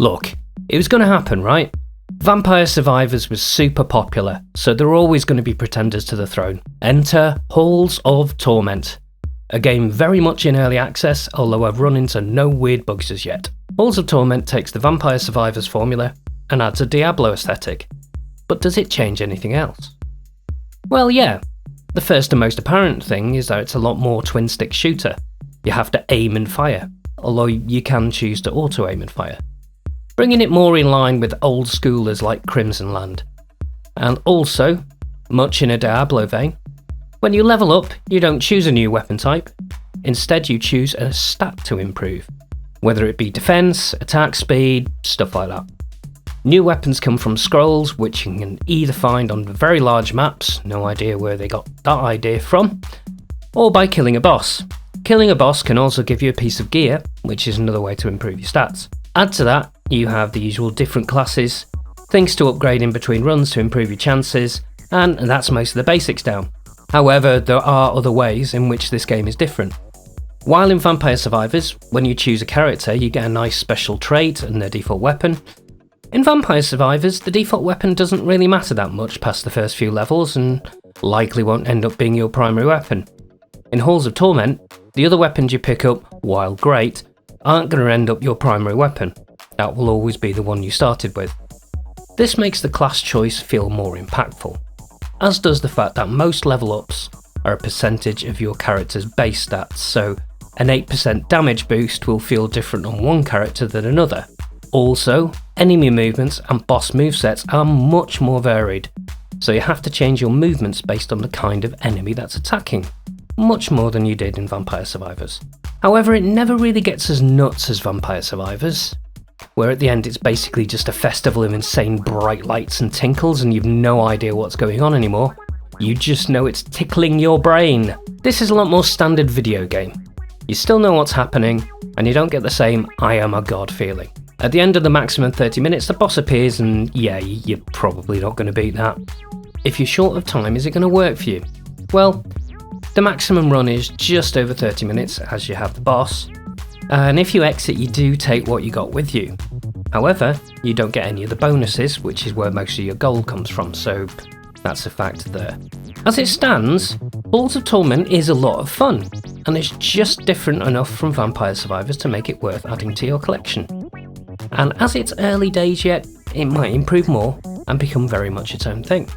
Look, it was going to happen, right? Vampire Survivors was super popular, so there are always going to be pretenders to the throne. Enter Halls of Torment, a game very much in early access, although I've run into no weird bugs as yet. Halls of Torment takes the Vampire Survivors formula and adds a Diablo aesthetic. But does it change anything else? Well, yeah. The first and most apparent thing is that it's a lot more twin-stick shooter. You have to aim and fire, although you can choose to auto-aim and fire, bringing it more in line with old schoolers like Crimson Land. And also, much in a Diablo vein, when you level up, you don't choose a new weapon type. Instead, you choose a stat to improve, whether it be defense, attack speed, stuff like that. New weapons come from scrolls, which you can either find on very large maps, no idea where they got that idea from, or by killing a boss. Killing a boss can also give you a piece of gear, which is another way to improve your stats. Add to that, you have the usual different classes, things to upgrade in between runs to improve your chances, and that's most of the basics down. However, there are other ways in which this game is different. While in Vampire Survivors, when you choose a character, you get a nice special trait and their default weapon. In Vampire Survivors, the default weapon doesn't really matter that much past the first few levels and likely won't end up being your primary weapon. In Halls of Torment, the other weapons you pick up, while great, aren't going to end up your primary weapon. That will always be the one you started with. This makes the class choice feel more impactful, as does the fact that most level ups are a percentage of your character's base stats, so an 8% damage boost will feel different on one character than another. Also, enemy movements and boss movesets are much more varied, so you have to change your movements based on the kind of enemy that's attacking, much more than you did in Vampire Survivors. However, it never really gets as nuts as Vampire Survivors, where at the end it's basically just a festival of insane bright lights and tinkles and you've no idea what's going on anymore. You just know it's tickling your brain. This is a lot more standard video game. You still know what's happening, and you don't get the same I am a god feeling. At the end of the maximum 30 minutes, the boss appears and yeah, you're probably not going to beat that. If you're short of time, is it going to work for you? Well, the maximum run is just over 30 minutes as you have the boss, and if you exit you do take what you got with you. However, you don't get any of the bonuses, which is where most of your gold comes from, so that's a fact there. As it stands, Halls of Torment is a lot of fun, and it's just different enough from Vampire Survivors to make it worth adding to your collection. And as it's early days yet, it might improve more and become very much its own thing.